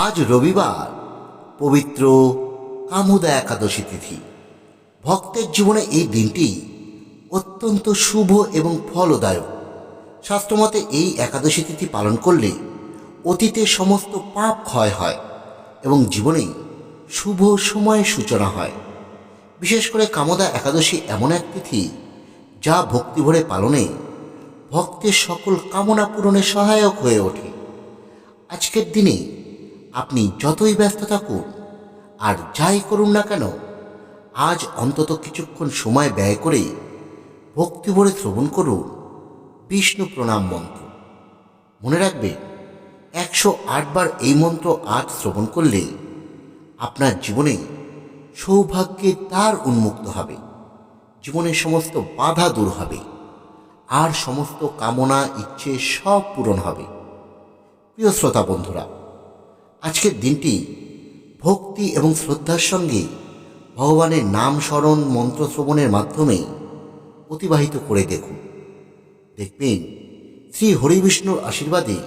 আজ রবিবার, পবিত্র কামুদা একাদশী তিথি। ভক্তের জীবনে এই দিনটি অত্যন্ত শুভ এবং ফলদায়ক। শাস্ত্রমতে এই একাদশী তিথি পালন করলে অতীতে সমস্ত পাপ ক্ষয় হয় এবং জীবনে শুভ সময়ের সূচনা হয়। বিশেষ করে কামদা একাদশী এমন এক তিথি যা ভক্তিভরে পালনে ভক্তের সকল কামনা পূরণে সহায়ক হয়ে ওঠে। আজকের দিনে আপনি যতই ব্যস্ত থাকুন আর যাই করুন না কেন, আজ অন্তত কিছুক্ষণ সময় ব্যয় করে ভক্তিভরে শ্রবণ করুন বিষ্ণু প্রণাম মন্ত্র। মনে রাখবে, 108 বার এই মন্ত্র আজ শ্রবণ করলে আপনার জীবনে সৌভাগ্যের দ্বার উন্মুক্ত হবে, জীবনের সমস্ত বাধা দূর হবে আর সমস্ত কামনা ইচ্ছে সব পূরণ হবে। প্রিয় শ্রোতা বন্ধুরা, আজকের দিনটি ভক্তি এবং শ্রদ্ধার সঙ্গে ভগবানের নাম স্মরণ মন্ত্র শ্রবণের মাধ্যমে অতিবাহিত করে দেখুন। দেখবেন শ্রী হরিবিষ্ণুর আশীর্বাদে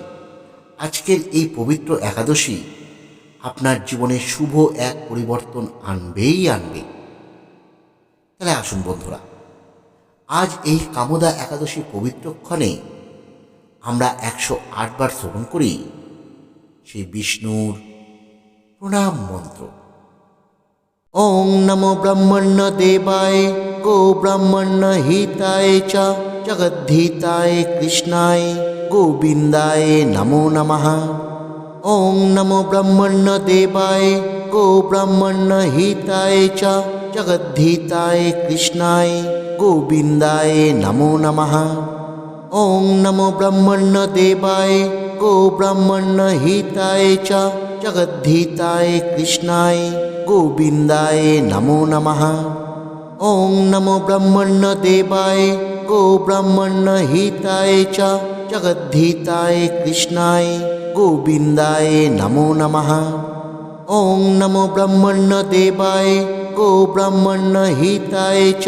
আজকের এই পবিত্র একাদশী আপনার জীবনে শুভ এক পরিবর্তন আনবেই আনবে। তাহলে আসুন বন্ধুরা, আজ এই কামদা একাদশী পবিত্রক্ষণে আমরা 108 বার শ্রবণ করি সেই বিষ্ণুর প্রণাম মন্ত্র। ওং নমো ব্রহ্মণ্য দেবায় গো ব্রাহ্মণ্য হিতায় চ জগদ্ধিতায় কৃষ্ণায় গোবিন্দায় নমো নমঃ। ওং নমো ব্রহ্মণ্য দেবায় গো ব্রাহ্মণ্য হিতায় চ জগদ্ধিতায় কৃষ্ণায় গোবিন্দায় নমো নমঃ। ওং নমো ব্রহ্মণ্য দেবায় গো ব্রাহ্মণ্য হিতায় চ জগদ্ধিতায় কৃষ্ণায় গোবিন্দায় নমো নমঃ। ওং নমো ব্রহ্মণ্য দেবায় গো ব্রাহ্মণ্য হিতায় চ জগদ্ধিতায় কৃষ্ণায় গোবিন্দায় নমো নমঃ। ওং নমো ব্রহ্মণ্য দেবায় গো ব্রাহ্মণ্য হিতায় চ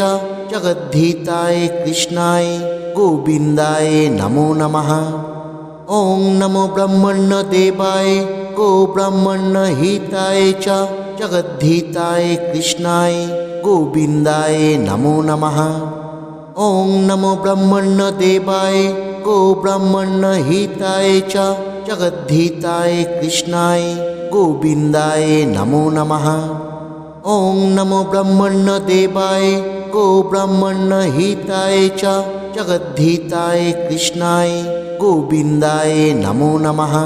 জগদ্ধিতায় কৃষ্ণায় গোবিন্দায় নমো নমঃ। ওং নমো ব্রহ্মণ্য দেবায় গো ব্রাহ্মণ্য হিতায় চ জগদ্ধিতায় কৃষ্ণায় গোবিন্দায় নমো নমঃ। ওং নমো ব্রহ্মণ্য দেবায় গো ব্রাহ্মণ্য হিতায় চ জগদ্ধিতায় কৃষ্ণায় গোবিন্দায় নমো নমঃ। ওং নমো ব্রহ্মণ্য দেবায় গো ব্রাহ্মণ্য হিতায় চ জগদ্ধিতায় কৃষ্ণায় গোবিন্দায় নমো নমঃ।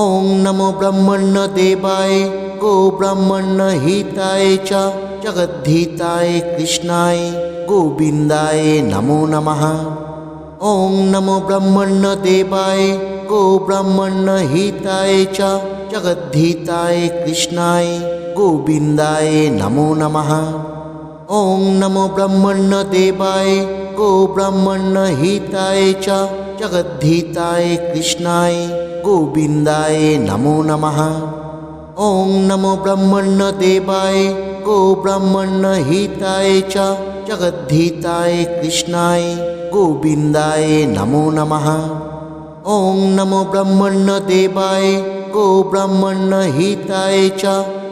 ওং নমো ব্রহ্মণ্য দেবায় গো ব্রাহ্মণ্য হিতায় চ জগদ্ধিতায় কৃষ্ণায় গোবিন্দায় নমো নমঃ। ওং নমো ব্রহ্মণ্য দেবায় গো ব্রাহ্মণ্য হিতায় চ জগদ্ধিতায় কৃষ্ণায় গোবিন্দায় নমো নমঃ। ওং নমো ব্রহ্মণ্য দেবায় গো ব্রাহ্মণ্য হিতায় চ জগদ্ধিতায় কৃষ্ণায় গোবিন্দায় নমো নমঃ। ওং নমো ব্রহ্মণ্য দেবায় গো ব্রাহ্মণ্য হিতায় চ জগদ্ধিতায় কৃষ্ণায় গোবিন্দায় নমো নমঃ। ওং নমো ব্রহ্মণ্য দেবায় গো ব্রাহ্মণ্য হিতায় চ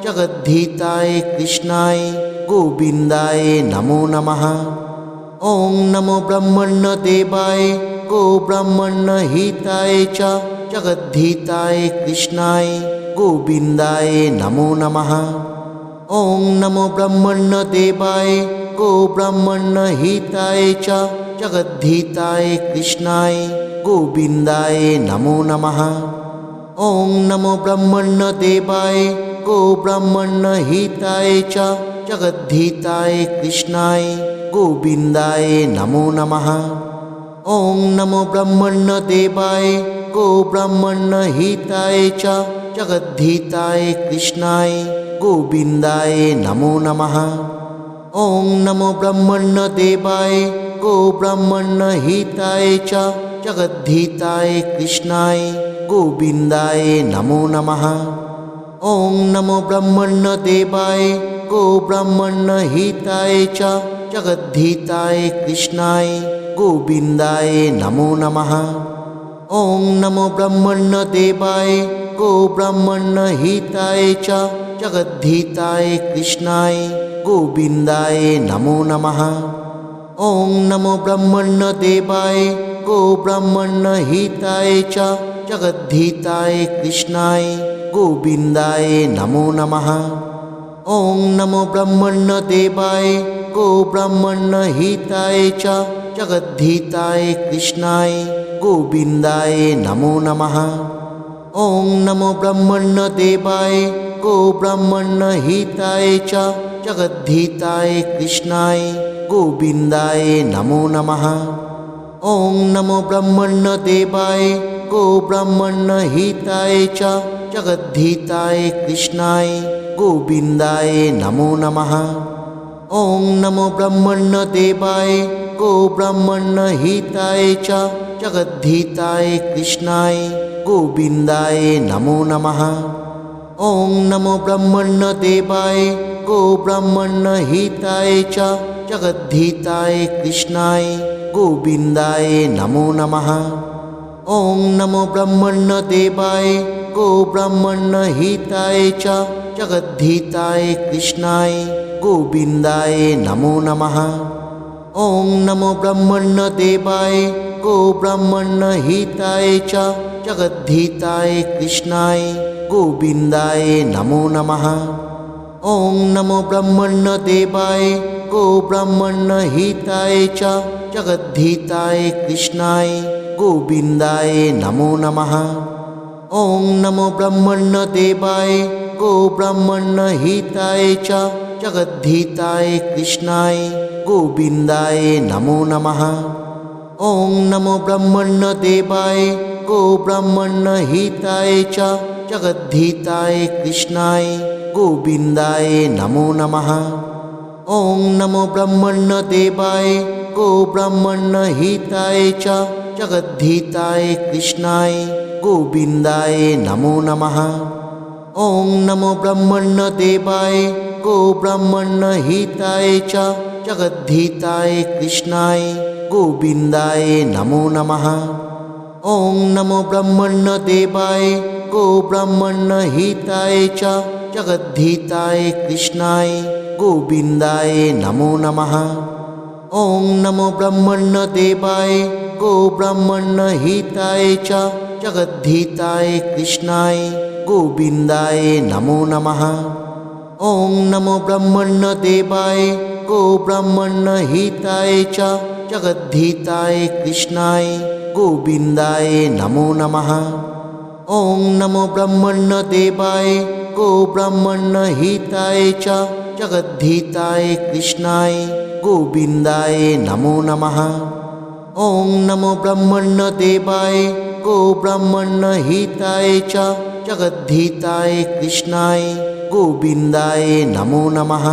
জগদ্ধিতায় কৃষ্ণায় গোবিন্দায় নমো নমঃ। ওং নমো ব্রহ্মণ্য দেবায় গো ব্রাহ্মণ্য হিতায় চ জগদ্ধিতায় কৃষ্ণায় গোবিন্দায় নমো নমঃ। ওং নমো ব্রহ্মণ্য দেবায় গো ব্রাহ্মণ্য হিতায় চ জগদ্ধিতায় কৃষ্ণায় গোবিন্দায় নমো নমঃ। ওং নমো ব্রহ্মণ্য দেবায় গো ব্রাহ্মণ্য হিতায় চ জগদ্ধিতায় কৃষ্ণায় গোবিন্দায় নমো নমঃ। ওং নমো ব্রহ্মণ্য দেবায় গো ব্রাহ্মণ্য হিতায় চ জগদ্ধিতায় কৃষ্ণায় গোবিন্দায় নমো নমঃ। ওং নমো ব্রহ্মণ্য দেবায় গো ব্রাহ্মণ্য হিতায় চ জগদ্ধিতায় কৃষ্ণায় গোবিন্দায় নমো নমঃ। ওং নমো ব্রহ্মণ্য দেবায় গো ব্রাহ্মণ্য হিতায় চ জগদ্ধিতায় কৃষ্ণায় গোবিন্দায় নমো নমঃ। ওং নমো ব্রহ্মণ্য দেবায় गो ब्राह्मण हिताय च जगद्धिताय कृष्णाय गोविंदाय नमो नमः। ओं नमो ब्रह्मण्य देवाय गो ब्राह्मण हिताय च जगद्धिताय कृष्णाय गोविंदाय नमो नमः। ओं नमो ब्रह्मण्य देवाय गो ब्राह्मण हिताय च जगद्धिताय कृष्णाय गोविंदाय नमो नमः। ओं नमो ब्रह्मण्य देवाय गो ब्राह्मण हिताय च जगद्धिताय कृष्णाय गोविंदाय नमो नमः। ओं नमो ब्रह्मण्य देवाय गो ब्राह्मण हिताय च जगद्धिताय कृष्णाय गोविंदाय नमो नमः। ओं नमो ब्रह्मण्य देवाय गो ब्राह्मण हिताय च जगद्धिताय कृष्णाय गोविंदाय नमो नमः। ओं नमो ब्रह्मण्य देवाय गो ब्राह्मण हिताय च जगद्धिताय कृष्णाय गोविंदाय नमो नमः। ओं नमो ब्रह्मण्य देवाय गो ब्राह्मण हिताय च जगद्धिताय कृष्णाय गोविंदाय नमो नमः। ओं नमो ब्रह्मण्य देवाय गो ब्राह्मण हिताय च जगद्धिताय कृष्णाय गोविंदाय नमो नमः। ओं नमो ब्रह्मण्य देवाय गो ब्राह्मण हिताय च जगद्धिताय कृष्णाय गोविंदाय नमो नमः। ओं नमो ब्रह्मण्य देवाय गो ब्राह्मण हिताय च जगद्धिताय कृष्णाय गोविंदाय नमो नमः। ओं नमो ब्रह्मण्य देवाय गो ब्राह्मण हिताय च जगद्धिताय कृष्णाय गोविंदाय नमो नमः। ओं नमो ब्रह्मण्य देवाय गो ब्राह्मण हिताय च जगद्धिताय कृष्णाय गोविंदाय नमो नमः। ओं नमो ब्रह्मण्य देवाय गो ब्राह्मण हिताय च जगद्धिताय कृष्णाय गोविंदाय नमो नमः। ओं नमो ब्रह्मण्य देवाय गो ब्राह्मण हिताय च जगद्धिताय कृष्णाय गोविंदाय नमो नमः। ओं नमो ब्रह्मण्य देवाय गो ब्राह्मण हिताय च जगद्धिताय कृष्णाय गोविंदाय नमो नमः। ओं नमो ब्रह्मण्य देवाय गो ब्राह्मण हिताय च जगद्धिताय कृष्णाय गोविंदाय नमो नमः। ओं नमो ब्रह्मण्य देवाय गो ब्राह्मण हिताय च जगद्धिताय कृष्णाय गोविंदाय नमो नमः। ओं नमो ब्रह्मण्य देवाय गो ब्राह्मण हिताय च जगद्धिताय कृष्णाय गोविंदाय नमो नमः।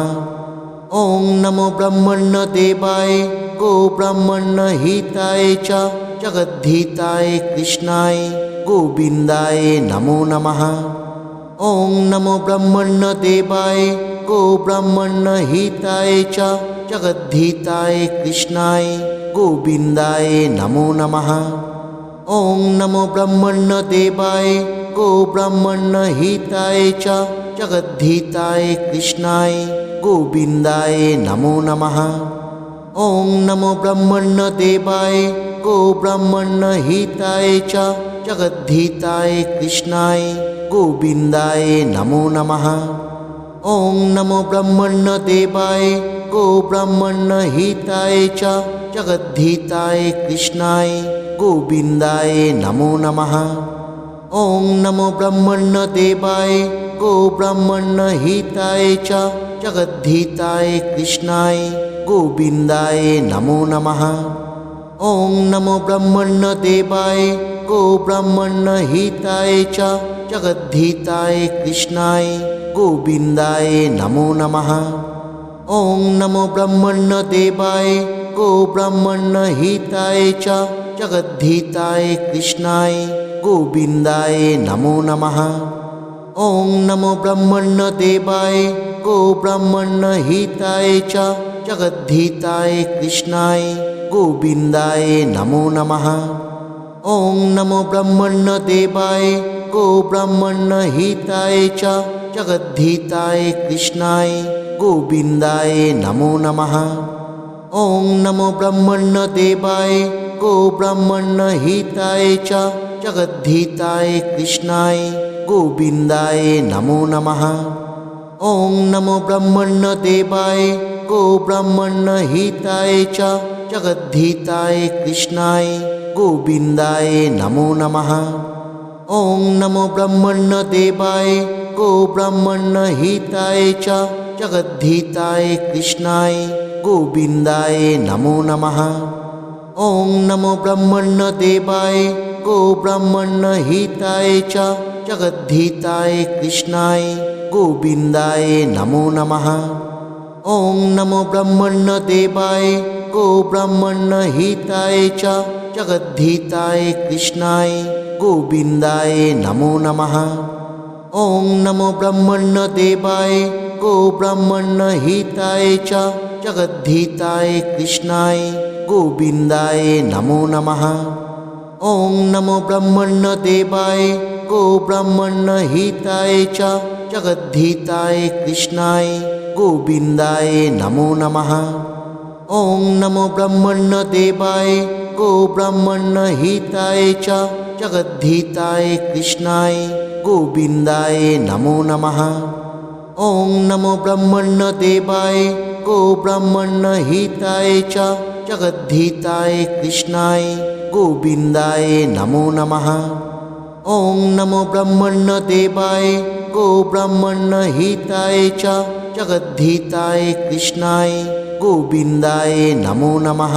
ओं नमो ब्रह्मण्य देवाय गो ब्राह्मण हिताय च जगद्धिताय कृष्णाय गोविंदाय नमो नमः। ओं नमो ब्रह्मण्य देवाय गो ब्राह्मण हिताय च जगद्धिताय कृष्णाय गोविंदाय नमो नमः। ओं नमो ब्रह्मण्य देवाय गो ब्राह्मण हिताय च जगद्धिताय कृष्णाय गोविंदाय नमो नमः। ओं नमो ब्रह्मण्य देवाय गो ब्राह्मण हिताय च जगद्धिताय कृष्णाय गोविंदाय नमो नमः। ओं नमो ब्रह्मण्य देवाय गो ब्राह्मण हिताय च जगद्धिताय कृष्णाय गोविंदाय नमो नमः। ओं नमो ब्रह्मण्य देवाय गो ब्राह्मण हिताय च जगद्धिताय कृष्णाय गोविंदाय नमो नमः। ओं नमो ब्रह्मण्य देवाय गो ब्राह्मण हिताय च जगद्धिताय कृष्णाय गोविंदाय नमो नमः। ओं नमो ब्रह्मण्य देवाय गो ब्राह्मण हिताय च जगद्धिताय कृष्णाय गोविंदाय नमो नमः। ओं नमो ब्रह्मण्य देवाय गो ब्राह्मण हिताय च जगद्धिताय कृष्णाय गोविंदाय नमो नमः। ओं नमो ब्रह्मण्य देवाय गोब्राह्मणहिताय च जगद्धिताय कृष्णाय गोविन्दाय नमो नमः। ॐ नमो ब्रह्मण्यदेवाय गोब्राह्मणहिताय च जगद्धिताय कृष्णाय गोविन्दाय नमो नमः। ॐ नमो ब्रह्मण्यदेवाय गोब्राह्मणहिताय च जगद्धिताय कृष्णाय गोविन्दाय नमो नमः। ॐ नमो ब्रह्मण्यदेवाय गोब्राह्मणहिताय च जगद्धिताय कृष्णाय गोविन्दाय नमो नमः। ॐ नमो ब्रह्मण्यदेवाय गोब्राह्मणहिताय च जगद्धिताय कृष्णाय गोविन्दाय नमो नमः। ॐ नमो ब्रह्मण्यदेवाय गोब्राह्मणहिताय च जगद्धिताय कृष्णाय गोविन्दाय नमो नमः। ॐ नमो ब्रह्मण्यदेवाय गोब्राह्मणहिताय च जगद्धिताय कृष्णाय गोविन्दाय नमो नमः। ॐ नमो ब्रह्मण्यदेवाय गोब्राह्मणहिताय च जगद्धिताय कृष्णाय गोविन्दाय नमो नमः। ॐ नमो ब्रह्मण्यदेवाय गोब्राह्मणहिताय च जगद्धिताय कृष्णाय गोविन्दाय नमो नमः। ॐ नमो ब्रह्मण्यदेवाय गोब्राह्मणहिताय च जगद्धिताय कृष्णाय गोविन्दाय नमो नमः। ॐ नमो ब्रह्मण्यदेवाय गोब्राह्मणहिताय च जगद्धिताय कृष्णाय गोविन्दाय नमो नमः।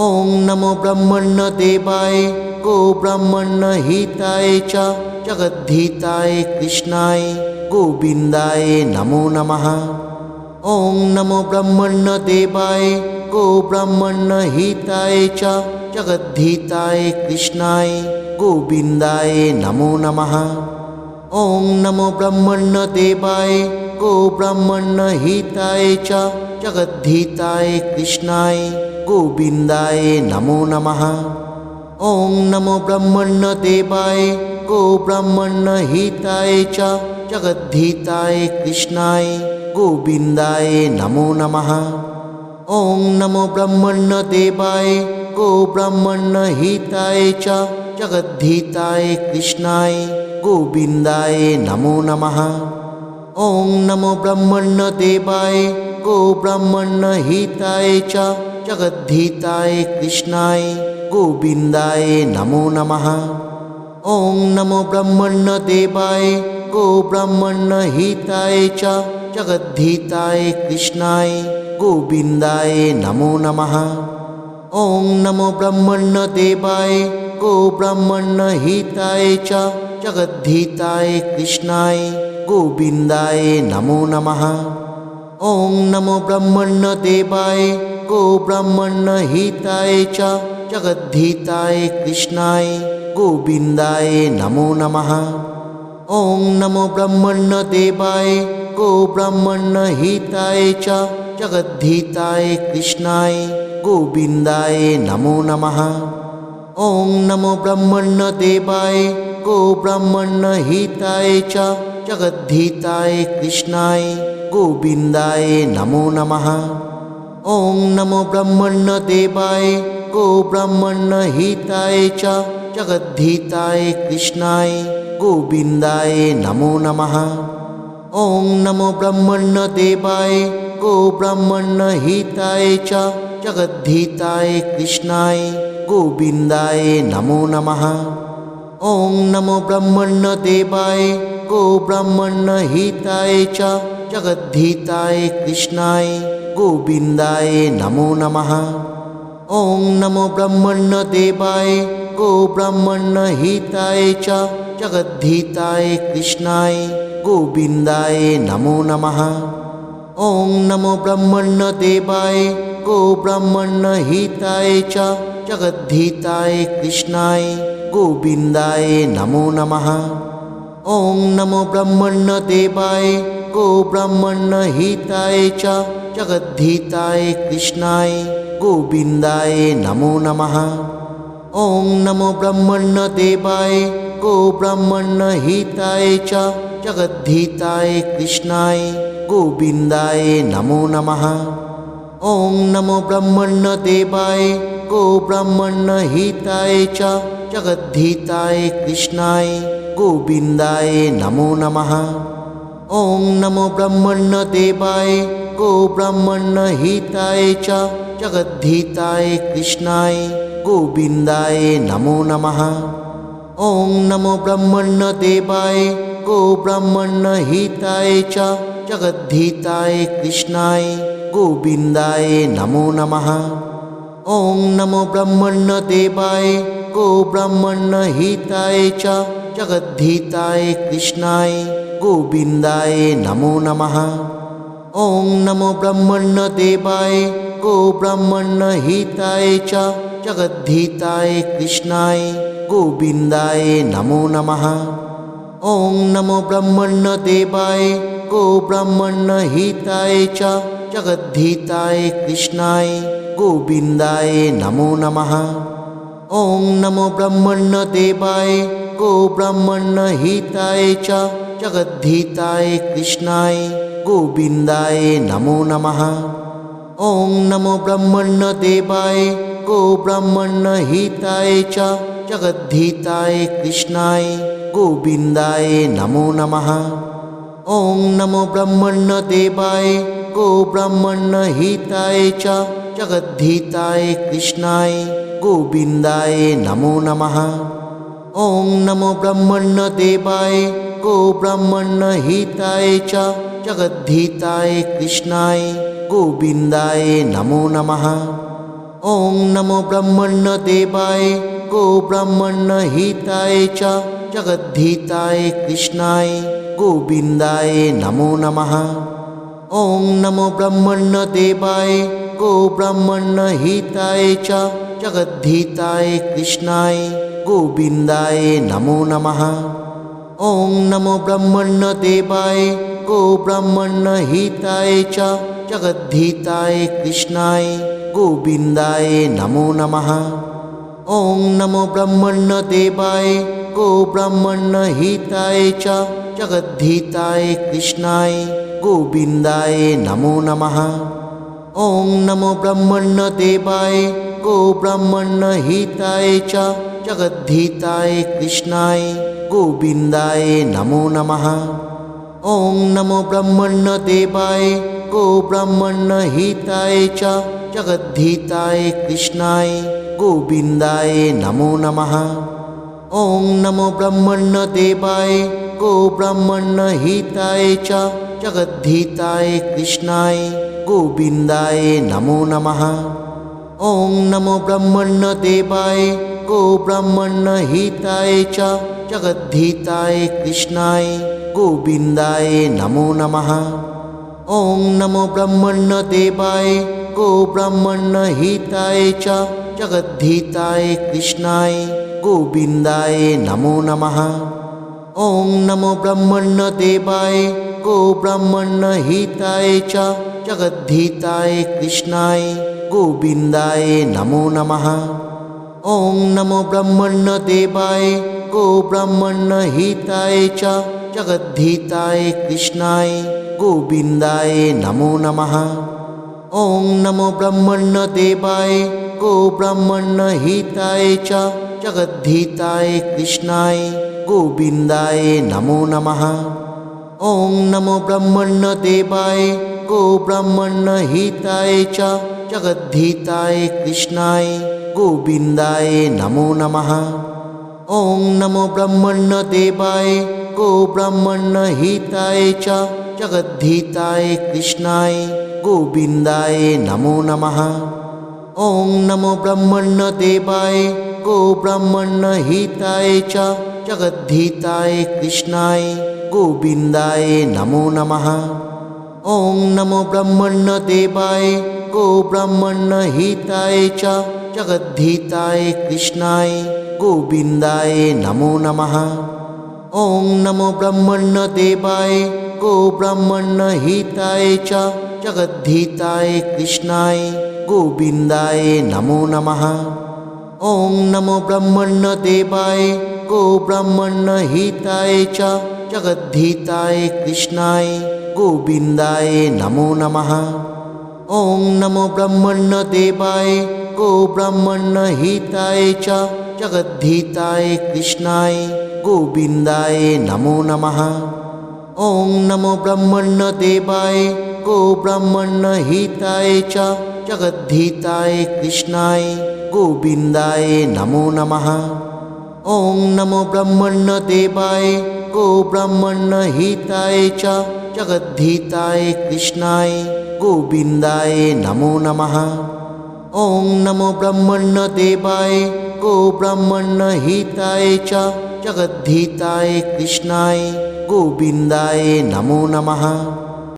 ॐ नमो ब्रह्मण्यदेवाय गोब्राह्मणहिताय च जगद्धिताय कृष्णाय गोविन्दाय नमो नमः। ॐ नमो ब्रह्मण्यदेवाय गोब्राह्मणहिताय च जगद्धिताय कृष्णाय गोविन्दाय नमो नमः। ॐ नमो ब्रह्मण्यदेवाय गोब्राह्मणहिताय च जगद्धिताय कृष्णाय गोविन्दाय नमो नमः। ॐ नमो ब्रह्मण्यदेवाय गोब्राह्मणहिताय च जगद्धिताय कृष्णाय गोविन्दाय नमो नमः। ॐ नमो ब्रह्मण्यदेवाय गोब्राह्मणहिताय च जगद्धिताय कृष्णाय गोविन्दाय नमो नमः। ॐ नमो ब्रह्मण्यदेवाय गोब्राह्मणहिताय च जगद्धिताय कृष्णाय गोविन्दाय नमो नमः। ॐ नमो ब्रह्मण्यदेवाय गोब्राह्मणहिताय च जगद्धिताय कृष्णाय गोविन्दाय नमो नमः। ॐ नमो ब्रह्मण्यदेवाय गोब्राह्मणहिताय च जगद्धिताय कृष्णाय गोविन्दाय नमो नमः। ॐ नमो ब्रह्मण्यदेवाय गोब्राह्मणहिताय च जगद्धिताय कृष्णाय गोविन्दाय नमो नमः। ॐ नमो ब्रह्मण्यदेवाय गोब्राह्मणहिताय च जगद्धिताय कृष्णाय गोविन्दाय नमो नमः। ॐ नमो ब्रह्मण्यदेवाय गोब्राह्मणहिताय च जगद्धिताय कृष्णाय गोविन्दाय नमो नमः। ॐ नमो ब्रह्मण्यदेवाय गोब्राह्मणहिताय च जगद्धिताय कृष्णाय गोविन्दाय नमो नमः। ॐ नमो ब्रह्मण्यदेवाय गोब्राह्मणहिताय च जगद्धिताय कृष्णाय गोविन्दाय नमो नमः। ॐ नमो ब्रह्मण्यदेवाय गोब्राह्मणहिताय च जगद्धिताय कृष्णाय गोविन्दाय नमो नमः। ॐ नमो ब्रह्मण्यदेवाय गोब्राह्मणहिताय च जगद्धिताय कृष्णाय गोविन्दाय नमो नमः। ॐ नमो ब्रह्मण्यदेवाय गोब्राह्मणहिताय च जगद्धिताय कृष्णाय गोविन्दाय नमो नमः। ॐ नमो ब्रह्मण्यदेवाय गोब्राह्मणहिताय च जगद्धिताय कृष्णाय गोविन्दाय नमो नमः। ॐ नमो ब्रह्मण्यदेवाय गो ब्राह्मणहिताय च जगद्धिताय कृष्णाय गोविन्दाय नमो नमः। ॐ नमो ब्रह्मण्यदेवाय गो ब्राह्मणहिताय च जगद्धिताय कृष्णाय गोविन्दाय नमो नमः। ॐ नमो ब्रह्मण्यदेवाय गो ब्राह्मणहिताय च जगद्धिताय कृष्णाय गोविन्दाय नमो नमः। ॐ नमो ब्रह्मण्यदेवाय गो ब्राह्मणहिताय च जगद्धिताय कृष्णाय गोविन्दाय नमो नमः। ॐ नमो ब्रह्मण्यदेवाय गो ब्राह्मणहिताय च जगद्धिताय कृष्णाय गोविन्दाय नमो नमः। ॐ नमो ब्रह्मण्यदेवाय गो ब्राह्मणहिताय च जगद्धिताय कृष्णाय गोविन्दाय नमो नमः। ॐ नमो ब्रह्मण्यदेवाय गो ब्राह्मणहिताय च जगद्धिताय कृष्णाय गोविन्दाय नमो नमः। ॐ नमो ब्रह्मण्यदेवाय गो ब्राह्मणहिताय च जगद्धिताय कृष्णाय गोविन्दाय नमो नमः। ॐ नमो ब्रह्मण्यदेवाय गो ब्राह्मणहिताय च जगद्धिताय कृष्णाय गोविन्दाय नमो नमः। ॐ नमो ब्रह्मण्यदेवाय गो ब्राह्मणहिताय च जगद्धिताय कृष्णाय गोविन्दाय नमो नमः। ॐ नमो ब्रह्मण्यदेवाय गो ब्राह्मणहिताय च जगद्धिताय कृष्णाय गोविन्दाय नमो नमः। ॐ नमो ब्रह्मण्यदेवाय गो ब्राह्मणहिताय च जगद्धिताय कृष्णाय गोविन्दाय नमो नमः। ॐ नमो ब्रह्मण्यदेवाय गो ब्राह्मणहिताय च जगद्धिताय कृष्णाय गोविन्दाय नमो नमः। ॐ नमो ब्रह्मण्यदेवाय गो ब्राह्मणहिताय च जगद्धिताय कृष्णाय गोविन्दाय नमो नमः। ॐ नमो ब्रह्मण्यदेवाय गो ब्राह्मणहिताय च जगद्धिताय कृष्णाय गोविन्दाय नमो नमः। ॐ नमो ब्रह्मण्यदेवाय गो ब्राह्मणहिताय च जगद्धिताय कृष्णाय गोविन्दाय नमो नमः। ॐ नमो ब्रह्मण्यदेवाय गो ब्राह्मणहिताय च जगद्धिताय कृष्णाय गोविन्दाय नमो नमः। ॐ नमो ब्रह्मण्यदेवाय गो ब्राह्मणहिताय च जगद्धिताय कृष्णाय गोविन्दाय नमो नमः। ॐ नमो ब्रह्मण्यदेवाय गो ब्राह्मणहिताय च जगद्धिताय कृष्णाय गोविन्दाय नमो नमः। ॐ नमो ब्रह्मण्यदेवाय गो ब्राह्मणहिताय च जगद्धिताय कृष्णाय गोविन्दाय नमो नमः। ॐ नमो ब्रह्मण्यदेवाय गो ब्राह्मणहिताय च जगद्धिताय कृष्णाय गोविन्दाय नमो नमः। ॐ नमो ब्रह्मण्यदेवाय गो ब्राह्मणहिताय च जगद्धिताय कृष्णाय गोविन्दाय नमो नमः। ॐ नमो ब्रह्मण्यदेवाय गो ब्राह्मणहिताय च जगद्धिताय कृष्णाय गोविन्दाय नमो नमः। ॐ नमो ब्रह्मण्यदेवाय गो ब्राह्मणहिताय च जगद्धिताय कृष्णाय गोविन्दाय नमो नमः। ॐ नमो ब्रह्मण्यदेवाय गो ब्राह्मणहिताय च जगद्धिताय कृष्णाय गोविन्दाय नमो नमः। ॐ नमो ब्रह्मण्यदेवाय गो ब्राह्मणहिताय च जगद्धिताय कृष्णाय गोविन्दाय नमो नमः। ॐ नमो ब्रह्मण्यदेवाय गो ब्राह्मणहिताय च जगद्धिताय कृष्णाय गोविन्दाय नमो नमः। ॐ नमो ब्रह्मण्यदेवाय गो ब्राह्मणहिताय च जगद्धिताय कृष्णाय गोविन्दाय नमो नमः। ॐ नमो ब्रह्मण्यदेवाय गोब्राह्मणहिताय च जगद्धिताय कृष्णाय गोविन्दाय नमो नमः। ॐ नमो ब्रह्मण्यदेवाय गोब्राह्मणहिताय च जगद्धिताय कृष्णाय गोविन्दाय नमो नमः। ॐ नमो ब्रह्मण्यदेवाय गोब्राह्मणहिताय च जगद्धिताय कृष्णाय गोविन्दाय नमो नमः। ॐ नमो ब्रह्मण्यदेवाय गोब्राह्मणहिताय च जगद्धिताय कृष्णाय गोविन्दाय नमो नमः। ॐ नमो ब्रह्मण्यदेवाय गोब्राह्मणहिताय च जगद्धिताय कृष्णाय गोविन्दाय नमो नमः।